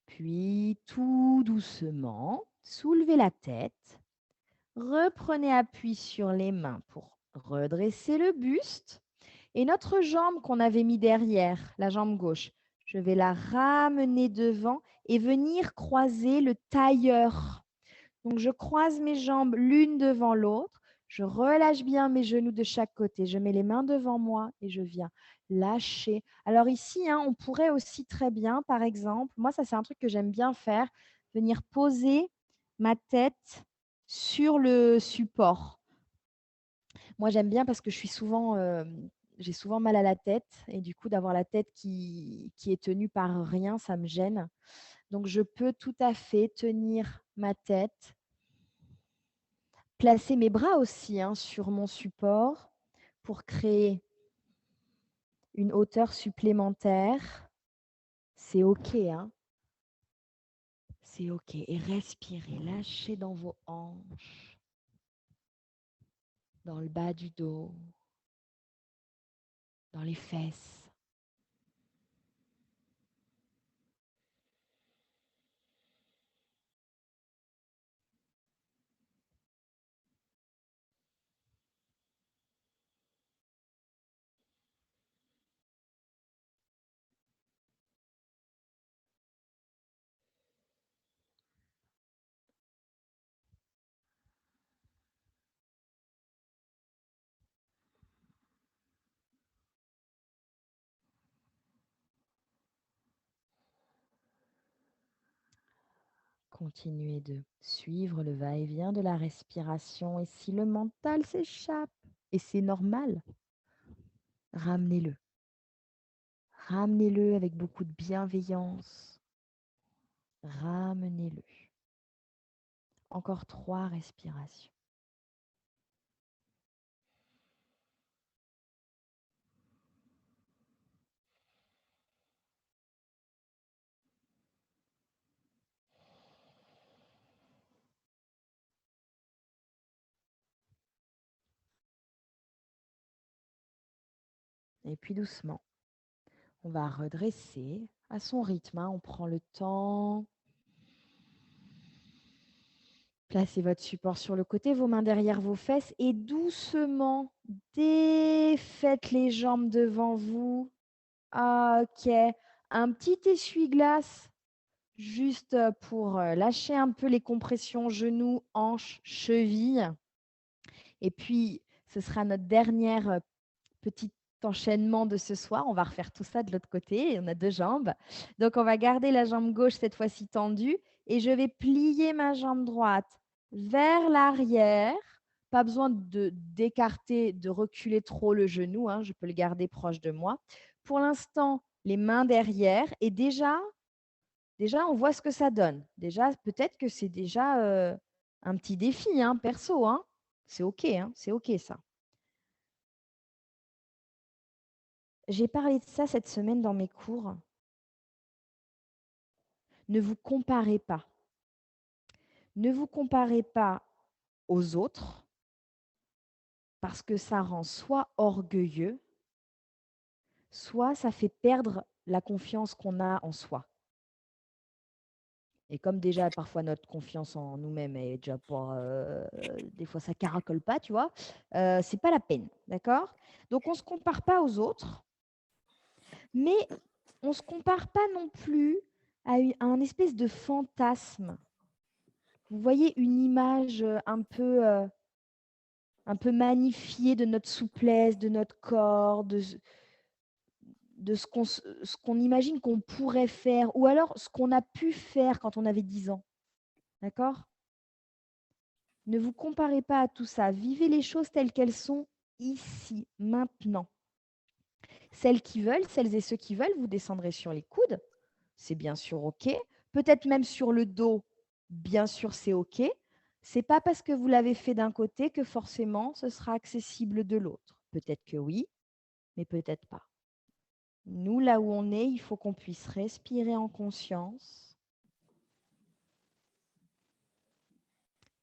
Puis, tout doucement, soulevez la tête. Reprenez appui sur les mains pour redresser le buste. Et notre jambe qu'on avait mis derrière, la jambe gauche, je vais la ramener devant et venir croiser le tailleur. Donc, je croise mes jambes l'une devant l'autre. Je relâche bien mes genoux de chaque côté. Je mets les mains devant moi et je viens lâcher. Alors ici, hein, on pourrait aussi très bien, par exemple, moi, ça c'est un truc que j'aime bien faire, venir poser ma tête sur le support. Moi, j'aime bien parce que j'ai souvent mal à la tête et du coup, d'avoir la tête qui est tenue par rien, ça me gêne. Donc, je peux tout à fait tenir ma tête, placer mes bras aussi hein, sur mon support pour créer une hauteur supplémentaire. C'est OK. Hein. C'est OK. Et respirez, lâchez dans vos hanches, dans le bas du dos, dans les fesses. Continuez de suivre le va-et-vient de la respiration et si le mental s'échappe, et c'est normal, ramenez-le. Ramenez-le avec beaucoup de bienveillance. Ramenez-le. Encore 3 respirations. Et puis doucement, on va redresser à son rythme, hein. On prend le temps. Placez votre support sur le côté, vos mains derrière vos fesses et doucement défaites les jambes devant vous. Ah, ok. Un petit essuie-glace juste pour lâcher un peu les compressions genoux, hanches, chevilles. Et puis, ce sera notre dernière petit enchaînement de ce soir. On va refaire tout ça de l'autre côté. On a 2 jambes. Donc, on va garder la jambe gauche cette fois-ci tendue et je vais plier ma jambe droite vers l'arrière. Pas besoin d'écarter, de reculer trop le genou, hein. Je peux le garder proche de moi. Pour l'instant, les mains derrière et déjà, on voit ce que ça donne. Déjà, peut-être que c'est déjà un petit défi, hein, perso, hein. C'est OK, hein, c'est OK ça. J'ai parlé de ça cette semaine dans mes cours. Ne vous comparez pas. Ne vous comparez pas aux autres parce que ça rend soit orgueilleux, soit ça fait perdre la confiance qu'on a en soi. Et comme déjà parfois notre confiance en nous-mêmes est déjà pas, des fois ça caracole pas, tu vois, c'est pas la peine, d'accord? Donc on se compare pas aux autres, mais on ne se compare pas non plus à un espèce de fantasme. Vous voyez une image un peu magnifiée de notre souplesse, de notre corps, de ce qu'on imagine qu'on pourrait faire, ou alors ce qu'on a pu faire quand on avait 10 ans. D'accord? Ne vous comparez pas à tout ça. Vivez les choses telles qu'elles sont ici, maintenant. Celles et ceux qui veulent, vous descendrez sur les coudes. C'est bien sûr OK. Peut-être même sur le dos, bien sûr, c'est OK. C'est pas parce que vous l'avez fait d'un côté que forcément ce sera accessible de l'autre. Peut-être que oui, mais peut-être pas. Nous, là où on est, il faut qu'on puisse respirer en conscience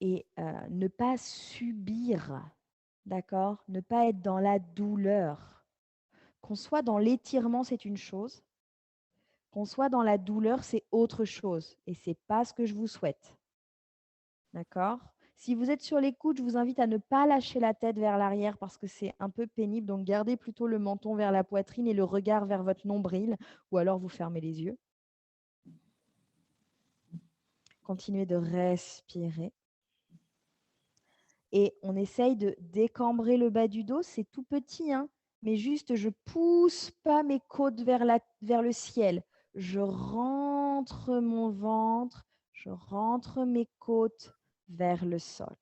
et ne pas subir, d'accord? Ne pas être dans la douleur. Qu'on soit dans l'étirement, c'est une chose. Qu'on soit dans la douleur, c'est autre chose. Et c'est pas ce que je vous souhaite. D'accord? Si vous êtes sur l'écoute, je vous invite à ne pas lâcher la tête vers l'arrière parce que c'est un peu pénible. Donc, gardez plutôt le menton vers la poitrine et le regard vers votre nombril, ou alors vous fermez les yeux. Continuez de respirer. Et on essaye de décambrer le bas du dos. C'est tout petit, hein, mais juste, je pousse pas mes côtes vers le ciel. Je rentre mon ventre, je rentre mes côtes vers le sol.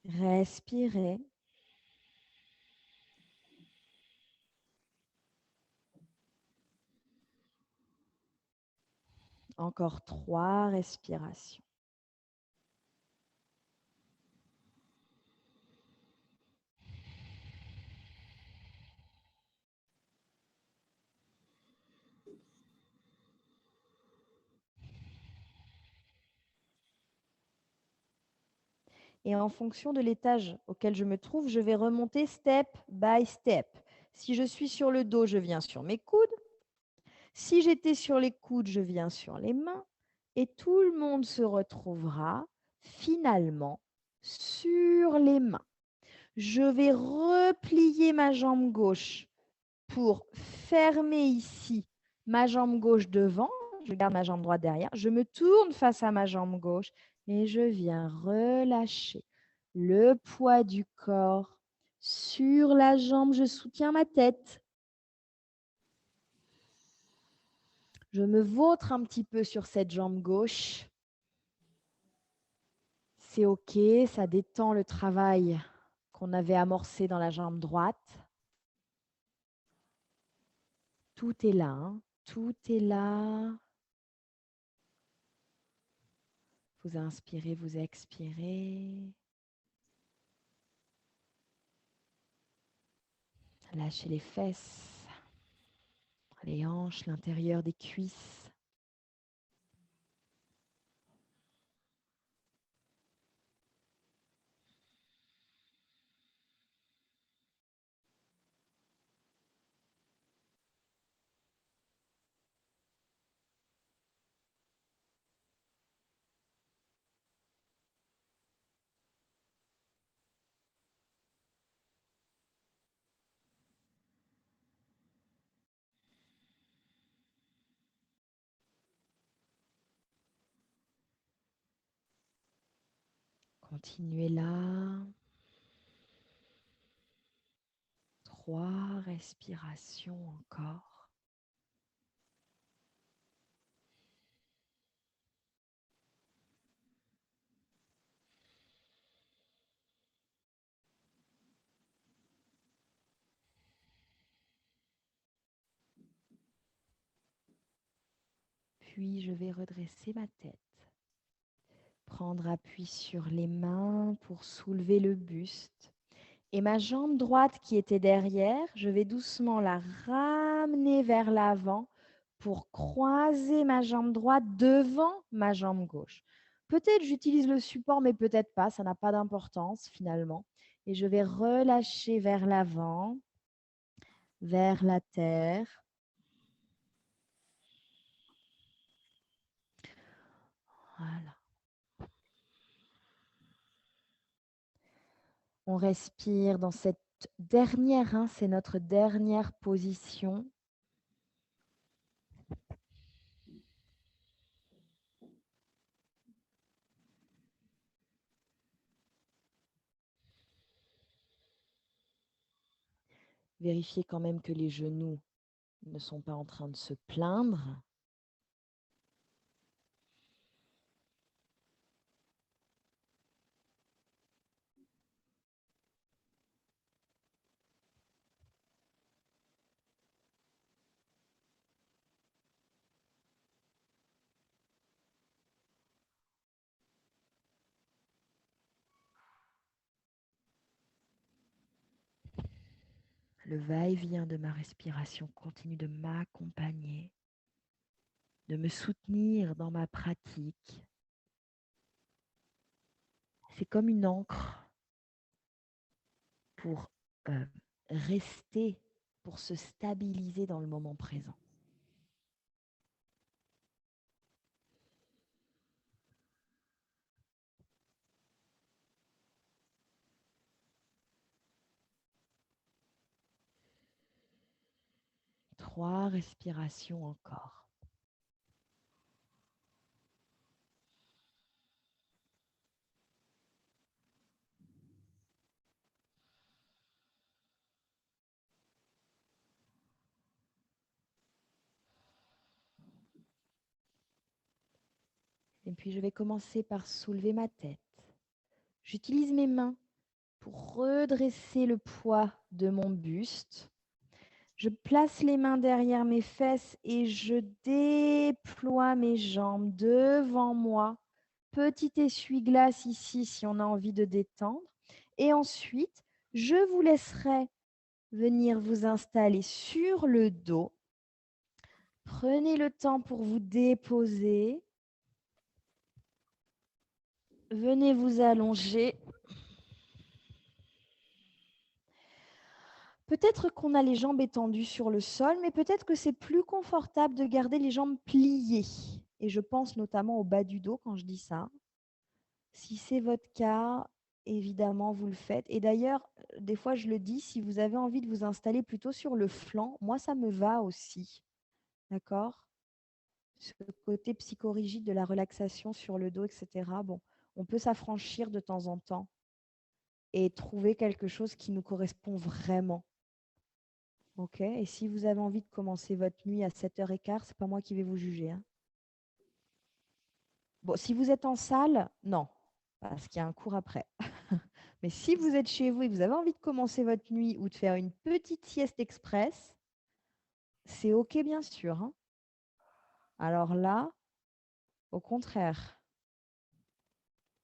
Respirez. Encore 3 respirations. Et en fonction de l'étage auquel je me trouve, je vais remonter step by step. Si je suis sur le dos, je viens sur mes coudes. Si j'étais sur les coudes, je viens sur les mains. Et tout le monde se retrouvera finalement sur les mains. Je vais replier ma jambe gauche pour fermer ici ma jambe gauche devant. Je garde ma jambe droite derrière. Je me tourne face à ma jambe gauche et je viens relâcher le poids du corps sur la jambe. Je soutiens ma tête. Je me vautre un petit peu sur cette jambe gauche. C'est OK, ça détend le travail qu'on avait amorcé dans la jambe droite. Tout est là, hein. Tout est là. Vous inspirez, vous expirez. Lâchez les fesses, les hanches, l'intérieur des cuisses. Continuez là. 3 respirations encore. Puis je vais redresser ma tête. Prendre appui sur les mains pour soulever le buste. Et ma jambe droite qui était derrière, je vais doucement la ramener vers l'avant pour croiser ma jambe droite devant ma jambe gauche. Peut-être j'utilise le support, mais peut-être pas, ça n'a pas d'importance finalement. Et je vais relâcher vers l'avant, vers la terre. Voilà. On respire dans cette dernière, c'est notre dernière position. Vérifiez quand même que les genoux ne sont pas en train de se plaindre. Le va-et-vient de ma respiration continue de m'accompagner, de me soutenir dans ma pratique. C'est comme une encre pour rester, pour se stabiliser dans le moment présent. Trois respirations encore. Et puis je vais commencer par soulever ma tête. J'utilise mes mains pour redresser le poids de mon buste. Je place les mains derrière mes fesses et je déploie mes jambes devant moi. Petit essuie-glace ici si on a envie de détendre. Et ensuite, je vous laisserai venir vous installer sur le dos. Prenez le temps pour vous déposer. Venez vous allonger. Peut-être qu'on a les jambes étendues sur le sol, mais peut-être que c'est plus confortable de garder les jambes pliées. Et je pense notamment au bas du dos quand je dis ça. Si c'est votre cas, évidemment, vous le faites. Et d'ailleurs, des fois, je le dis, si vous avez envie de vous installer plutôt sur le flanc, moi, ça me va aussi. D'accord? Ce côté psychorigide de la relaxation sur le dos, etc. Bon, on peut s'affranchir de temps en temps et trouver quelque chose qui nous correspond vraiment. Ok? Et si vous avez envie de commencer votre nuit à 7h15, c'est pas moi qui vais vous juger, hein. Bon, si vous êtes en salle, non, parce qu'il y a un cours après. Mais si vous êtes chez vous et que vous avez envie de commencer votre nuit ou de faire une petite sieste express, c'est OK bien sûr, hein. Alors là, au contraire,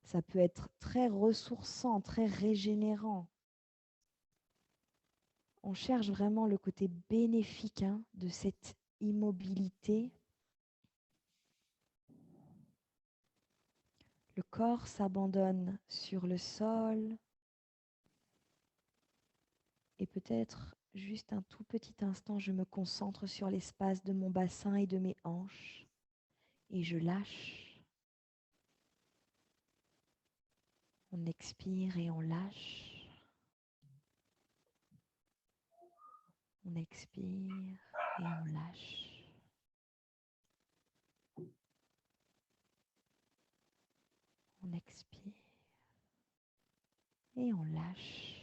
ça peut être très ressourçant, très régénérant. On cherche vraiment le côté bénéfique, hein, de cette immobilité. Le corps s'abandonne sur le sol. Et peut-être juste un tout petit instant, je me concentre sur l'espace de mon bassin et de mes hanches. Et je lâche. On expire et on lâche. On expire et on lâche. On expire Et on lâche.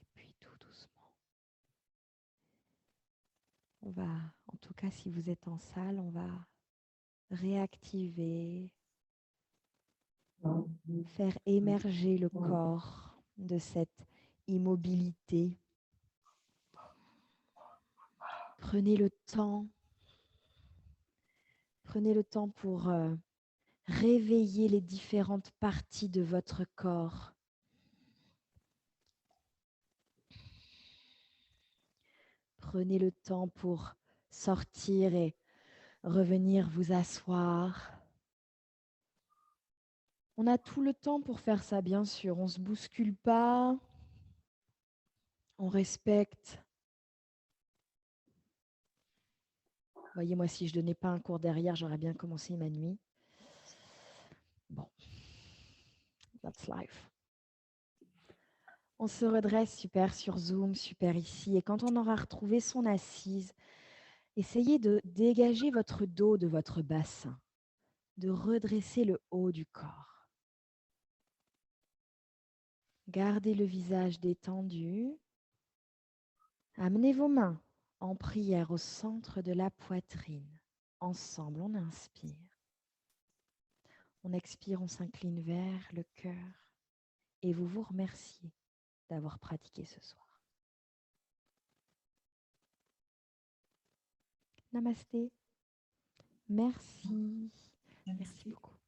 Et puis tout doucement. On va, en tout cas si vous êtes en salle, on va réactiver, faire émerger le corps de cette immobilité. Prenez le temps pour réveiller les différentes parties de votre corps. Prenez le temps pour sortir et revenir vous asseoir. On a tout le temps pour faire ça, bien sûr. On ne se bouscule pas. On respecte. Voyez, moi, si je ne donnais pas un cours derrière, j'aurais bien commencé ma nuit. Bon, that's life. On se redresse, super, sur Zoom, super ici. Et quand on aura retrouvé son assise, essayez de dégager votre dos de votre bassin, de redresser le haut du corps. Gardez le visage détendu. Amenez vos mains en prière au centre de la poitrine. Ensemble, on inspire. On expire, on s'incline vers le cœur. Et vous vous remerciez d'avoir pratiqué ce soir. Namasté. Merci. Merci beaucoup.